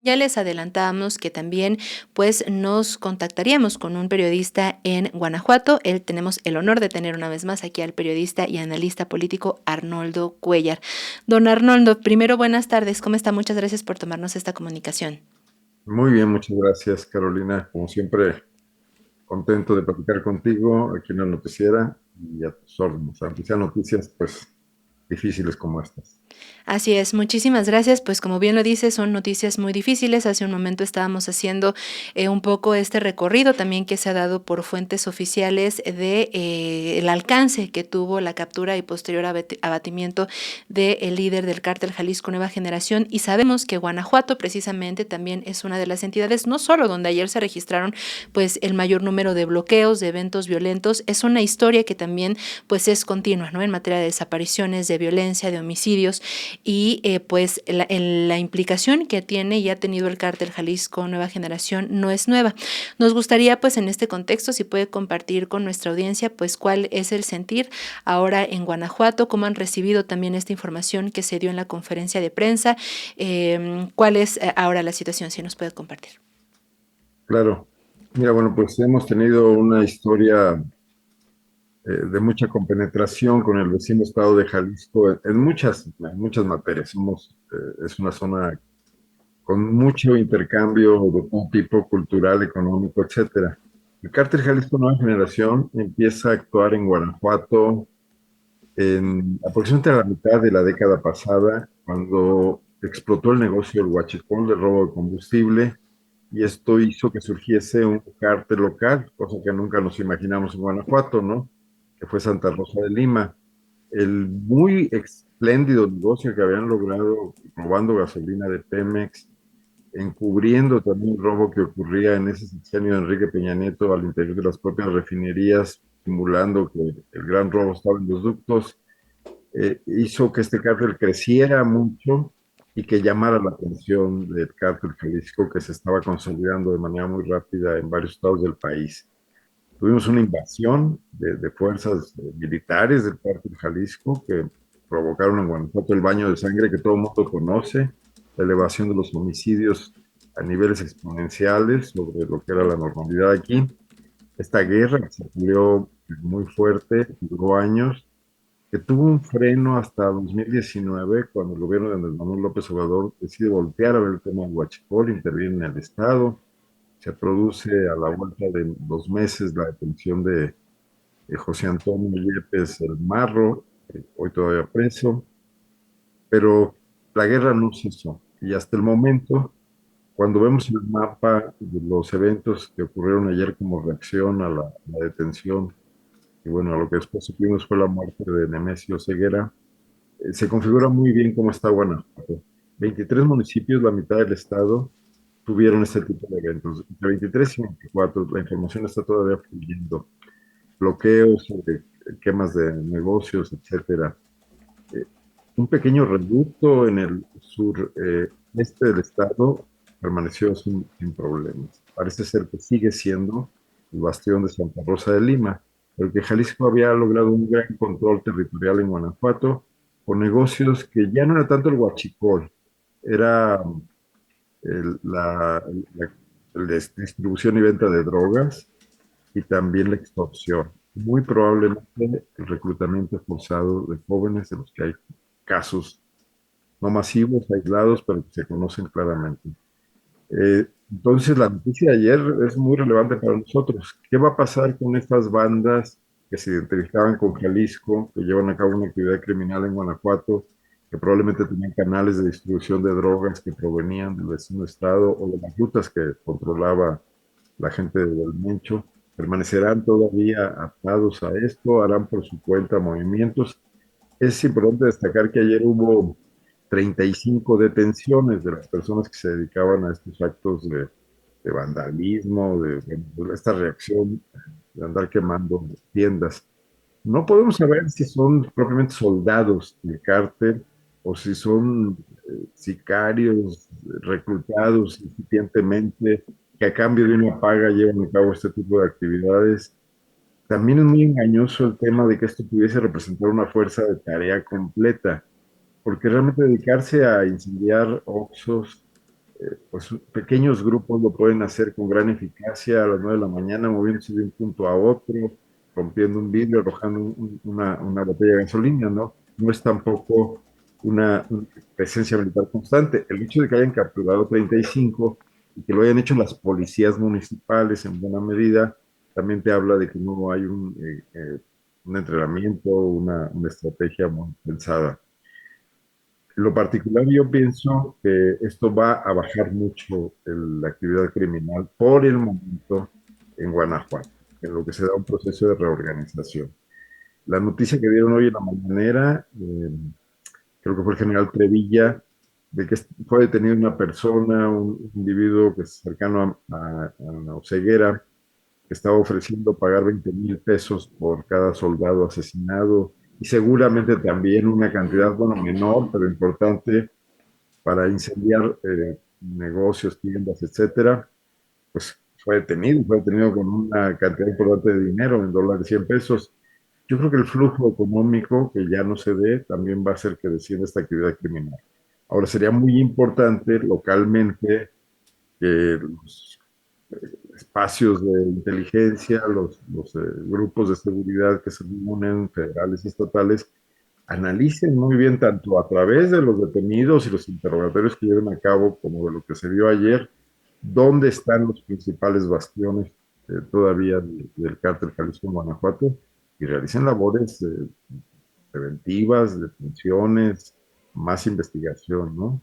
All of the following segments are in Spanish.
Ya les adelantamos que también, pues, nos contactaríamos con un periodista en Guanajuato. Tenemos el honor de tener una vez más aquí al periodista y analista político Arnoldo Cuellar. Don Arnoldo, primero buenas tardes, ¿cómo está? Muchas gracias por tomarnos esta comunicación. Muy bien, muchas gracias, Carolina. Como siempre, contento de platicar contigo aquí en la noticiera y a tus órdenes, aunque sean noticias, pues, difíciles como estas. Así es, muchísimas gracias. Pues como bien lo dice, son noticias muy difíciles. Hace un momento estábamos haciendo un poco este recorrido también que se ha dado por fuentes oficiales de el alcance que tuvo la captura y posterior abatimiento del líder del cártel Jalisco Nueva Generación. Y sabemos que Guanajuato precisamente también es una de las entidades, no solo donde ayer se registraron pues el mayor número de bloqueos, de eventos violentos, es una historia que también pues es continua, ¿no? En materia de desapariciones, de violencia, de homicidios y pues la implicación que tiene y ha tenido el cártel Jalisco Nueva Generación no es nueva. Nos gustaría pues en este contexto si puede compartir con nuestra audiencia pues cuál es el sentir ahora en Guanajuato, cómo han recibido también esta información que se dio en la conferencia de prensa, cuál es ahora la situación, si nos puede compartir. Claro. Mira, bueno, pues hemos tenido una historia de mucha compenetración con el vecino estado de Jalisco en muchas materias. Es una zona con mucho intercambio de todo tipo, cultural, económico, etcétera. El cártel Jalisco Nueva Generación empieza a actuar en Guanajuato en aproximadamente a la mitad de la década pasada, cuando explotó el negocio del huachicol, de robo de combustible, y esto hizo que surgiese un cártel local, cosa que nunca nos imaginamos en Guanajuato, ¿no? Que fue Santa Rosa de Lima. El muy espléndido negocio que habían logrado robando gasolina de Pemex, encubriendo también el robo que ocurría en ese sexenio de Enrique Peña Nieto al interior de las propias refinerías, simulando que el gran robo estaba en los ductos, hizo que este cártel creciera mucho y que llamara la atención del cártel Jalisco, que se estaba consolidando de manera muy rápida en varios estados del país. Tuvimos una invasión de fuerzas militares del cártel Jalisco que provocaron en Guanajuato el baño de sangre que todo el mundo conoce, la elevación de los homicidios a niveles exponenciales sobre lo que era la normalidad aquí. Esta guerra que se peleó muy fuerte, duró años, que tuvo un freno hasta 2019, cuando el gobierno de Andrés Manuel López Obrador decide voltear a ver el tema del huachicol, interviene en el Estado, se produce a la vuelta de 2 meses la detención de José Antonio Yepes el Marro, hoy todavía preso, pero la guerra no cesó. Y hasta el momento, cuando vemos el mapa de los eventos que ocurrieron ayer como reacción a la detención, y bueno, lo que después supimos fue la muerte de Nemesio Ceguera, se configura muy bien cómo está Guanajuato. 23 municipios, la mitad del estado, tuvieron este tipo de eventos. Entre 23 y 24, la información está todavía fluyendo. Bloqueos, quemas de negocios, etcétera. Eh, un pequeño reducto en el sur este del estado permaneció sin problemas. Parece ser que sigue siendo el bastión de Santa Rosa de Lima, pero que Jalisco había logrado un gran control territorial en Guanajuato con negocios que ya no era tanto el huachicol, era el- la, la distribución y venta de drogas y también la extorsión. Muy probablemente el reclutamiento forzado de jóvenes, de los que hay casos no masivos, aislados, pero que se conocen claramente. Entonces, la noticia de ayer es muy relevante para nosotros. ¿Qué va a pasar con estas bandas que se identificaban con Jalisco, que llevan a cabo una actividad criminal en Guanajuato, que probablemente tenían canales de distribución de drogas que provenían del vecino estado o de las rutas que controlaba la gente del Mencho? ¿Permanecerán todavía atados a esto? ¿Harán por su cuenta movimientos? Es importante destacar que ayer hubo 35 detenciones de las personas que se dedicaban a estos actos de vandalismo, de esta reacción de andar quemando tiendas. No podemos saber si son propiamente soldados del cártel o si son sicarios reclutados incipientemente que a cambio de una paga llevan a cabo este tipo de actividades. También es muy engañoso el tema de que esto pudiese representar una fuerza de tarea completa, porque realmente dedicarse a incendiar oxos, Pues pequeños grupos lo pueden hacer con gran eficacia a las 9 de la mañana, moviéndose de un punto a otro, rompiendo un vidrio, arrojando una botella de gasolina, ¿no? No es tampoco una presencia militar constante. El hecho de que hayan capturado 35 y que lo hayan hecho las policías municipales en buena medida, también te habla de que no hay un entrenamiento, una estrategia muy pensada. En lo particular, yo pienso que esto va a bajar mucho la actividad criminal por el momento en Guanajuato, en lo que se da un proceso de reorganización. La noticia que dieron hoy en la mañanera, creo que fue el general Trevilla, de que fue detenido una persona, un individuo que es cercano a Oseguera, que estaba ofreciendo pagar 20,000 pesos por cada soldado asesinado y seguramente también una cantidad, bueno, menor, pero importante para incendiar negocios, tiendas, etcétera, pues fue detenido con una cantidad importante de dinero, en dólares, 100 pesos. Yo creo que el flujo económico que ya no se dé también va a hacer que descienda esta actividad criminal. Ahora, sería muy importante localmente que los espacios de inteligencia, los grupos de seguridad que se unen, federales y estatales, analicen muy bien tanto a través de los detenidos y los interrogatorios que lleven a cabo como de lo que se vio ayer, dónde están los principales bastiones todavía del cártel Jalisco en Guanajuato y realicen labores preventivas, detenciones, más investigación, ¿no?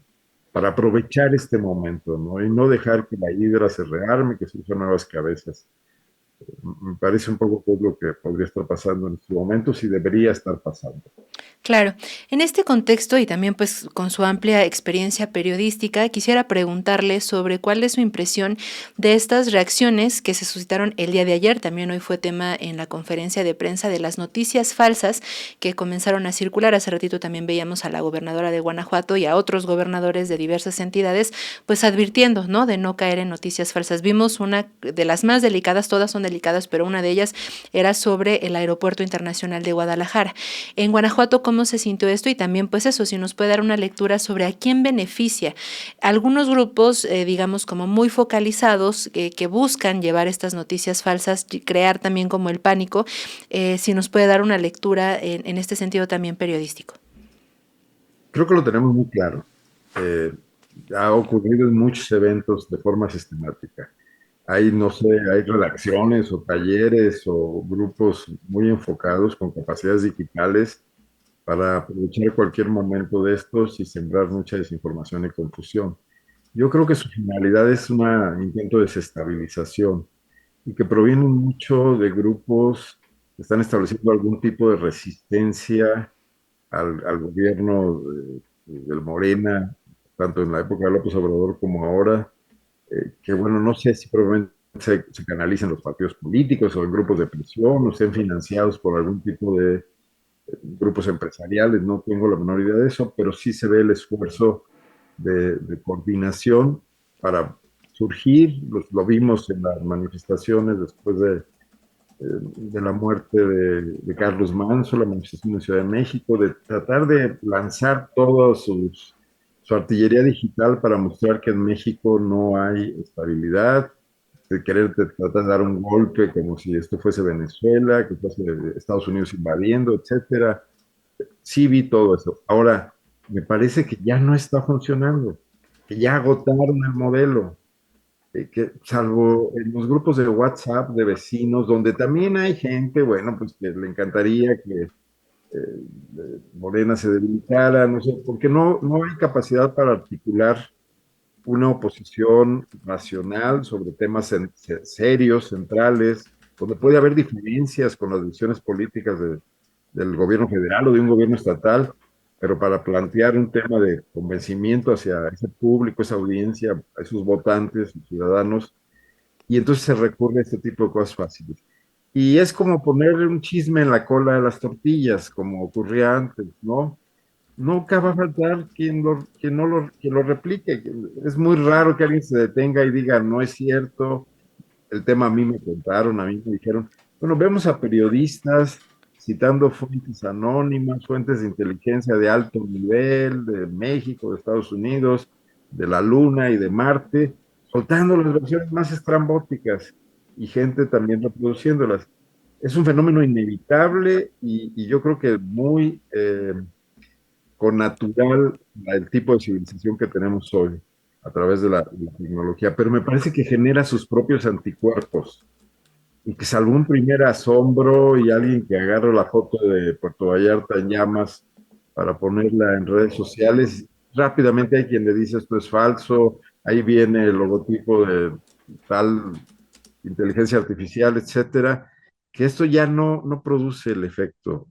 Para aprovechar este momento, ¿no? Y no dejar que la hidra se rearme, que surjan nuevas cabezas. Me parece un poco que es lo que podría estar pasando en este momento, si debería estar pasando. Claro, en este contexto y también pues con su amplia experiencia periodística, quisiera preguntarle sobre cuál es su impresión de estas reacciones que se suscitaron el día de ayer, también hoy fue tema en la conferencia de prensa de las noticias falsas que comenzaron a circular. Hace ratito también veíamos a la gobernadora de Guanajuato y a otros gobernadores de diversas entidades pues advirtiendo, ¿no?, de no caer en noticias falsas. Vimos una de las más delicadas, todas son delicadas, pero una de ellas era sobre el Aeropuerto Internacional de Guadalajara. En Guanajuato, ¿cómo se sintió esto? Y también, pues eso, si nos puede dar una lectura sobre a quién beneficia. Algunos grupos, digamos, como muy focalizados, que buscan llevar estas noticias falsas, crear también como el pánico, si nos puede dar una lectura en este sentido también periodístico. Creo que lo tenemos muy claro. Eh, Ha ocurrido en muchos eventos de forma sistemática. Hay, no sé, hay redacciones o talleres o grupos muy enfocados con capacidades digitales para aprovechar cualquier momento de estos y sembrar mucha desinformación y confusión. Yo creo que su finalidad es un intento de desestabilización y que provienen mucho de grupos que están estableciendo algún tipo de resistencia al gobierno del Morena, tanto en la época de López Obrador como ahora, que bueno, no sé si probablemente se canalicen los partidos políticos o en grupos de presión o sean financiados por algún tipo de grupos empresariales, no tengo la menor idea de eso, pero sí se ve el esfuerzo de coordinación para surgir, lo vimos en las manifestaciones después de la muerte Carlos Manso, la manifestación en Ciudad de México, de tratar de lanzar toda su artillería digital para mostrar que en México no hay estabilidad, de querer tratar de dar un golpe como si esto fuese Venezuela, que fuese Estados Unidos invadiendo, etcétera. Sí vi todo eso. Ahora, me parece que ya no está funcionando, que ya agotaron el modelo, que salvo en los grupos de WhatsApp de vecinos, donde también hay gente, bueno, pues que le encantaría que Morena se debilitara, no sé, porque no hay capacidad para articular una oposición racional sobre temas serios, centrales, donde puede haber diferencias con las decisiones políticas del gobierno federal o de un gobierno estatal, pero para plantear un tema de convencimiento hacia ese público, esa audiencia, a esos votantes, ciudadanos, y entonces se recurre a este tipo de cosas fáciles. Y es como ponerle un chisme en la cola de las tortillas, como ocurría antes, ¿no? Nunca va a faltar quien lo replique. Es muy raro que alguien se detenga y diga, no es cierto, el tema a mí me contaron, a mí me dijeron. Bueno, vemos a periodistas citando fuentes anónimas, fuentes de inteligencia de alto nivel, de México, de Estados Unidos, de la Luna y de Marte, soltando las versiones más estrambóticas y gente también reproduciéndolas. Es un fenómeno inevitable y yo creo que muy con natural el tipo de civilización que tenemos hoy a través de la tecnología, pero me parece que genera sus propios anticuerpos y que salvo un primer asombro y alguien que agarra la foto de Puerto Vallarta en llamas para ponerla en redes sociales, rápidamente hay quien le dice esto es falso, ahí viene el logotipo de tal inteligencia artificial, etcétera, que esto ya no produce el efecto.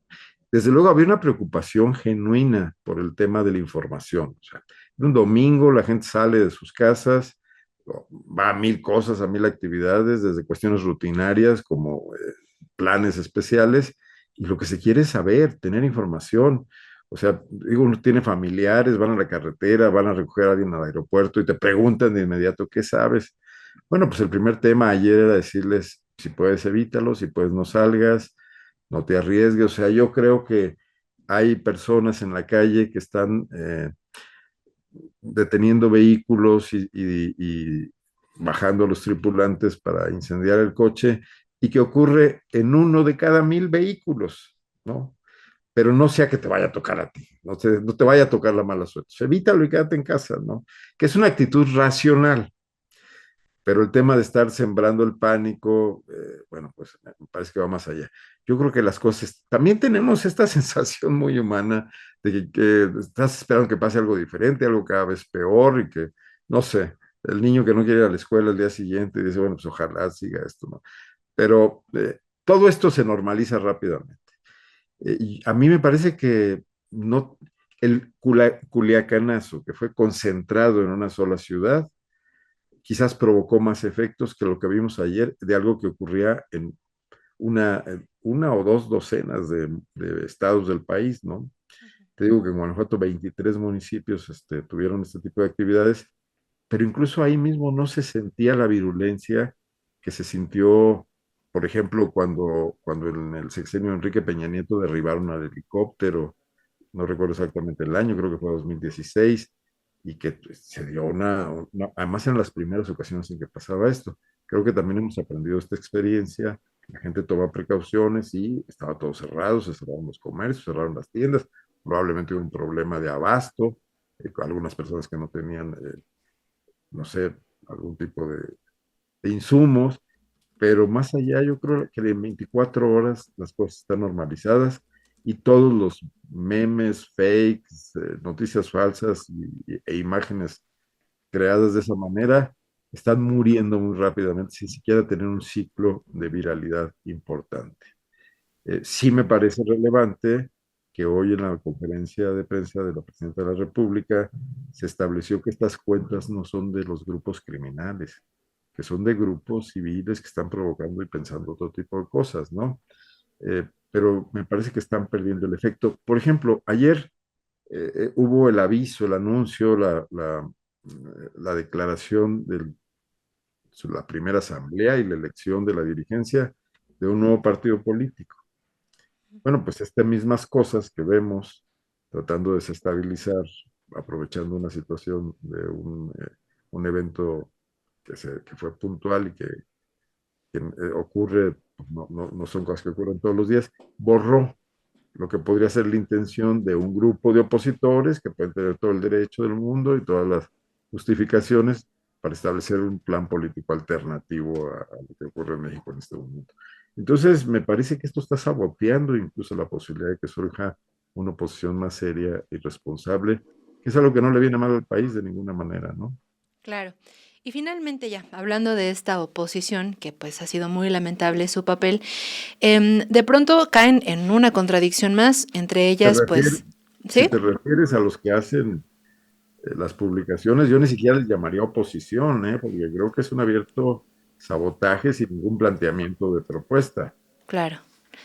Desde luego había una preocupación genuina por el tema de la información. O sea, un domingo la gente sale de sus casas, va a mil cosas, a mil actividades, desde cuestiones rutinarias como planes especiales, y lo que se quiere es saber, tener información. O sea, digo, uno tiene familiares, van a la carretera, van a recoger a alguien al aeropuerto y te preguntan de inmediato, ¿qué sabes? Bueno, pues el primer tema ayer era decirles, si puedes evítalo, si puedes no salgas, no te arriesgues. O sea, yo creo que hay personas en la calle que están deteniendo vehículos y bajando a los tripulantes para incendiar el coche y que ocurre en uno de cada 1000 vehículos, ¿no? Pero no sea que te vaya a tocar a ti, no te vaya a tocar la mala suerte. Evítalo y quédate en casa, ¿no? Que es una actitud racional, pero el tema de estar sembrando el pánico, bueno, pues me parece que va más allá. Yo creo que las cosas, también tenemos esta sensación muy humana de que estás esperando que pase algo diferente, algo cada vez peor y que, no sé, el niño que no quiere ir a la escuela el día siguiente y dice, bueno, pues ojalá siga esto, ¿no? Pero todo esto se normaliza rápidamente. Y a mí me parece que no, el culiacanazo que fue concentrado en una sola ciudad, quizás provocó más efectos que lo que vimos ayer de algo que ocurría en una o dos docenas de estados del país, ¿no? Te digo que en Guanajuato 23 municipios tuvieron este tipo de actividades, pero incluso ahí mismo no se sentía la virulencia que se sintió, por ejemplo, cuando en el sexenio de Enrique Peña Nieto derribaron al helicóptero, no recuerdo exactamente el año, creo que fue 2016, y que pues, se dio además en las primeras ocasiones en que pasaba esto. Creo que también hemos aprendido esta experiencia, la gente toma precauciones y estaba todo cerrado, se cerraron los comercios, se cerraron las tiendas, probablemente hubo un problema de abasto, con algunas personas que no tenían, no sé, algún tipo de insumos, pero más allá yo creo que en 24 horas las cosas están normalizadas y todos los memes, fakes, noticias falsas e imágenes creadas de esa manera están muriendo muy rápidamente sin siquiera tener un ciclo de viralidad importante. Sí me parece relevante que hoy en la conferencia de prensa de la Presidenta de la República se estableció que estas cuentas no son de los grupos criminales, que son de grupos civiles que están provocando y pensando otro tipo de cosas, ¿no? Pero me parece que están perdiendo el efecto. Por ejemplo, ayer hubo el aviso, el anuncio, la declaración de la primera asamblea y la elección de la dirigencia de un nuevo partido político. Bueno, pues estas mismas cosas que vemos tratando de desestabilizar, aprovechando una situación de un evento que fue puntual y que ocurre, no son cosas que ocurren todos los días, borró lo que podría ser la intención de un grupo de opositores que pueden tener todo el derecho del mundo y todas las justificaciones para establecer un plan político alternativo a lo que ocurre en México en este momento. Entonces, me parece que esto está saboteando incluso la posibilidad de que surja una oposición más seria y responsable, que es algo que no le viene mal al país de ninguna manera, ¿no? Claro. Y finalmente ya, hablando de esta oposición, que pues ha sido muy lamentable su papel, de pronto caen en una contradicción más, entre Te ellas refieres, pues, si ¿sí? te refieres a los que hacen las publicaciones, yo ni siquiera les llamaría oposición, ¿eh? Porque creo que es un abierto sabotaje sin ningún planteamiento de propuesta. Claro.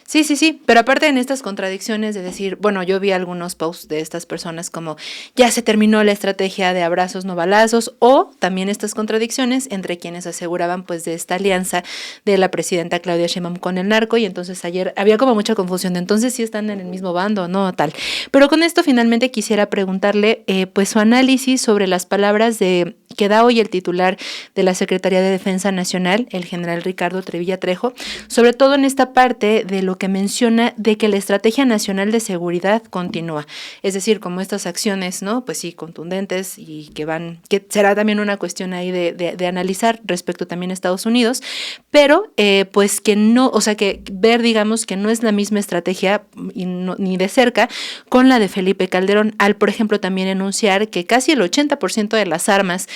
Sí, sí, sí, pero aparte en estas contradicciones de decir, bueno, yo vi algunos posts de estas personas como ya se terminó la estrategia de abrazos no balazos, o también estas contradicciones entre quienes aseguraban pues de esta alianza de la presidenta Claudia Sheinbaum con el narco, y entonces ayer había como mucha confusión de entonces si están en el mismo bando o no, tal. Pero con esto finalmente quisiera preguntarle pues su análisis sobre las palabras de que da hoy el titular de la Secretaría de Defensa Nacional, el general Ricardo Trevilla Trejo, sobre todo en esta parte de lo que menciona de que la Estrategia Nacional de Seguridad continúa. Es decir, como estas acciones, ¿no? Pues sí, contundentes y que será también una cuestión ahí de analizar respecto también a Estados Unidos, pero pues que no, o sea, que ver, digamos, que no es la misma estrategia y no, ni de cerca con la de Felipe Calderón, al, por ejemplo, también enunciar que casi el 80% de las armas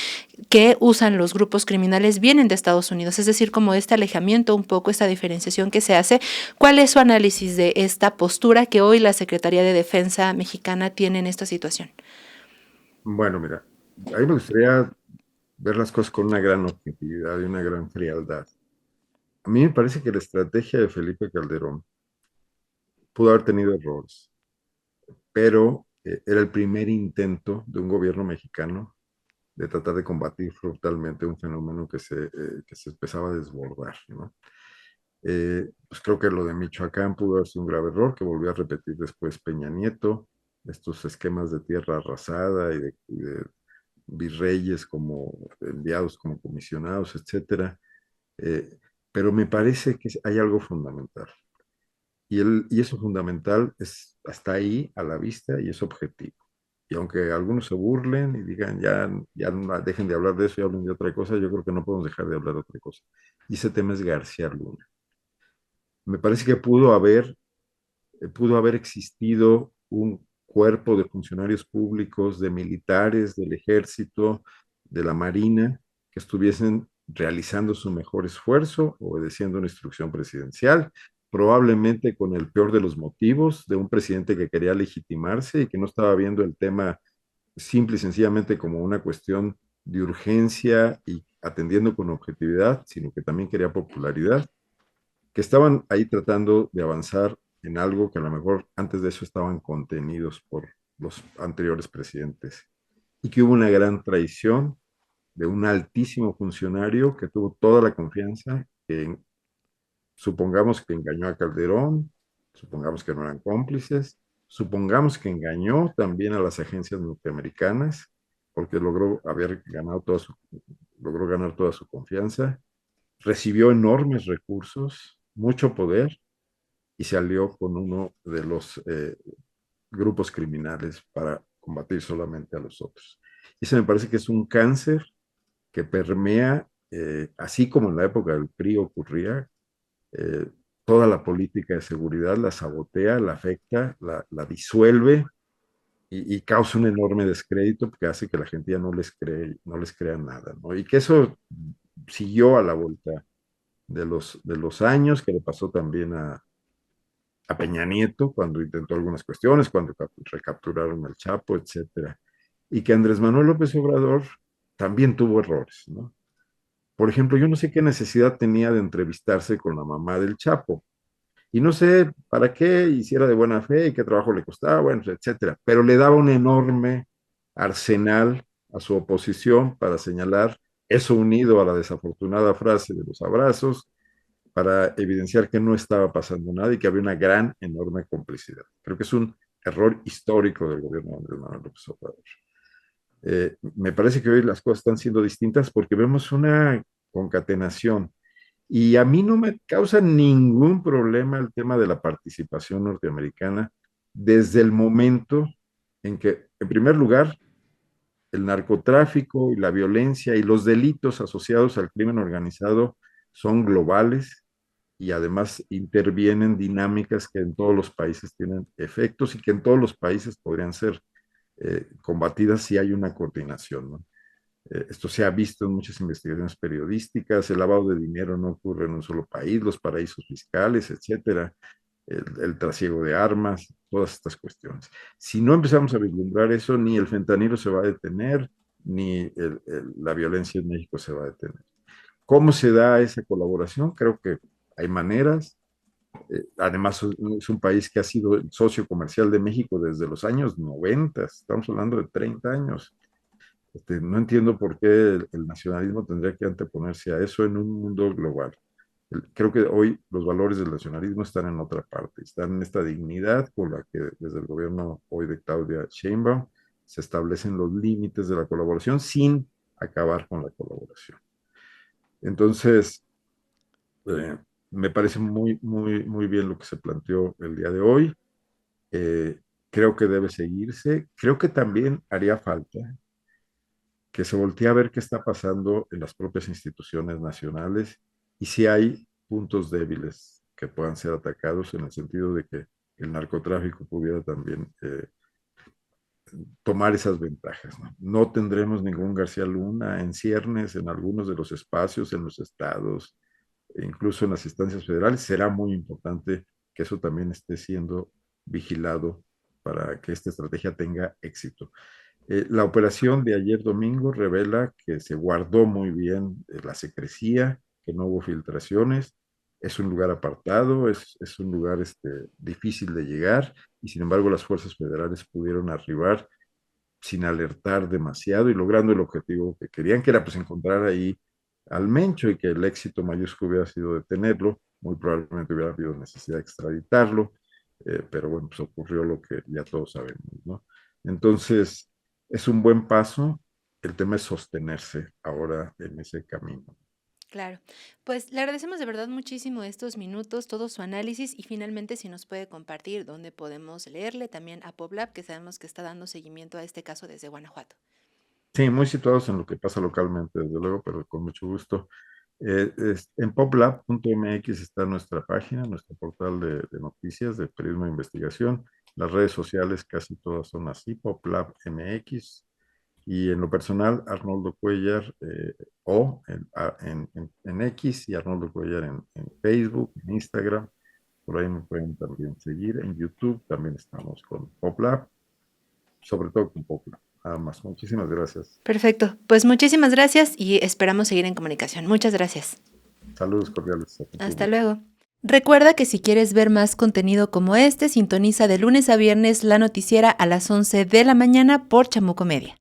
que usan los grupos criminales vienen de Estados Unidos, es decir, como este alejamiento, un poco esta diferenciación que se hace. ¿Cuál es su análisis de esta postura que hoy la Secretaría de Defensa mexicana tiene en esta situación? Bueno, mira, a mí me gustaría ver las cosas con una gran objetividad y una gran frialdad. A mí me parece que la estrategia de Felipe Calderón pudo haber tenido errores, pero era el primer intento de un gobierno mexicano de tratar de combatir frontalmente un fenómeno que se empezaba a desbordar, ¿no? Pues creo que lo de Michoacán pudo haber sido un grave error que volvió a repetir después Peña Nieto, estos esquemas de tierra arrasada y de virreyes como enviados como comisionados, etcétera. Eh, pero me parece que hay algo fundamental. Y eso fundamental es hasta ahí a la vista y es objetivo. Y aunque algunos se burlen y digan, ya no, dejen de hablar de eso y hablen de otra cosa, yo creo que no podemos dejar de hablar de otra cosa. Y ese tema es García Luna. Me parece que pudo haber existido un cuerpo de funcionarios públicos, de militares, del ejército, de la marina, que estuviesen realizando su mejor esfuerzo, obedeciendo una instrucción presidencial, probablemente con el peor de los motivos de un presidente que quería legitimarse y que no estaba viendo el tema simple y sencillamente como una cuestión de urgencia y atendiendo con objetividad, sino que también quería popularidad, que estaban ahí tratando de avanzar en algo que a lo mejor antes de eso estaban contenidos por los anteriores presidentes y que hubo una gran traición de un altísimo funcionario que tuvo toda la confianza, que supongamos que engañó a Calderón, supongamos que no eran cómplices, supongamos que engañó también a las agencias norteamericanas porque logró ganar toda su confianza, recibió enormes recursos, mucho poder y se alió con uno de los grupos criminales para combatir solamente a los otros. Y eso me parece que es un cáncer que permea, así como en la época del PRI ocurría, eh, toda la política de seguridad, la sabotea, la afecta, la disuelve y causa un enorme descrédito que hace que la gente ya no les crea nada, ¿no? Y que eso siguió a la vuelta de los años, que le pasó también a Peña Nieto cuando intentó algunas cuestiones, cuando recapturaron al Chapo, etcétera. Y que Andrés Manuel López Obrador también tuvo errores, ¿no? Por ejemplo, yo no sé qué necesidad tenía de entrevistarse con la mamá del Chapo. Y no sé para qué hiciera de buena fe y qué trabajo le costaba, bueno, etcétera. Pero le daba un enorme arsenal a su oposición para señalar eso unido a la desafortunada frase de los abrazos, para evidenciar que no estaba pasando nada y que había una gran, enorme complicidad. Creo que es un error histórico del gobierno de Andrés Manuel López Obrador. Me parece que hoy las cosas están siendo distintas porque vemos una concatenación y a mí no me causa ningún problema el tema de la participación norteamericana desde el momento en que, en primer lugar, el narcotráfico y la violencia y los delitos asociados al crimen organizado son globales y además intervienen dinámicas que en todos los países tienen efectos y que en todos los países podrían ser combatidas si hay una coordinación, ¿no? Esto se ha visto en muchas investigaciones periodísticas, el lavado de dinero no ocurre en un solo país, los paraísos fiscales, etcétera, el trasiego de armas, todas estas cuestiones. Si no empezamos a vislumbrar eso, ni el fentanilo se va a detener, ni la violencia en México se va a detener. ¿Cómo se da esa colaboración? Creo que hay maneras. Además, es un país que ha sido el socio comercial de México desde los años 90, estamos hablando de 30 años. No entiendo por qué el nacionalismo tendría que anteponerse a eso en un mundo global. Creo que hoy los valores del nacionalismo están en otra parte, están en esta dignidad con la que desde el gobierno hoy de Claudia Sheinbaum se establecen los límites de la colaboración sin acabar con la colaboración. Entonces, eh, me parece muy bien lo que se planteó el día de hoy. Eh, Creo que debe seguirse. Creo que también haría falta que se voltee a ver qué está pasando en las propias instituciones nacionales y si hay puntos débiles que puedan ser atacados en el sentido de que el narcotráfico pudiera también tomar esas ventajas. ¿No? No tendremos ningún García Luna en ciernes en algunos de los espacios, en los estados, e incluso en las instancias federales. Será muy importante que eso también esté siendo vigilado para que esta estrategia tenga éxito. La operación de ayer domingo revela que se guardó muy bien la secrecía, que no hubo filtraciones, es un lugar apartado, es un lugar difícil de llegar y sin embargo las fuerzas federales pudieron arribar sin alertar demasiado y logrando el objetivo que querían, que era pues encontrar ahí al Mencho y que el éxito mayúsculo hubiera sido detenerlo, muy probablemente hubiera habido necesidad de extraditarlo, pero bueno, pues ocurrió lo que ya todos sabemos, ¿no? Entonces, es un buen paso, el tema es sostenerse ahora en ese camino. Claro. Pues le agradecemos de verdad muchísimo estos minutos, todo su análisis y finalmente si nos puede compartir dónde podemos leerle también a PopLab, que sabemos que está dando seguimiento a este caso desde Guanajuato. Sí, muy situados en lo que pasa localmente, desde luego, pero con mucho gusto. En poplab.mx está nuestra página, nuestro portal de noticias, de periodismo de investigación. Las redes sociales casi todas son así, poplab.mx. Y en lo personal, Arnoldo Cuellar en X y Arnoldo Cuellar en Facebook, en Instagram. Por ahí me pueden también seguir. En YouTube también estamos con PopLab, sobre todo con PopLab. Nada más. Muchísimas gracias. Perfecto. Pues muchísimas gracias y esperamos seguir en comunicación. Muchas gracias. Saludos cordiales a tu Hasta público. luego. Recuerda que si quieres ver más contenido como este, sintoniza de lunes a viernes la noticiera a las 11 de la mañana por Chamuco Media.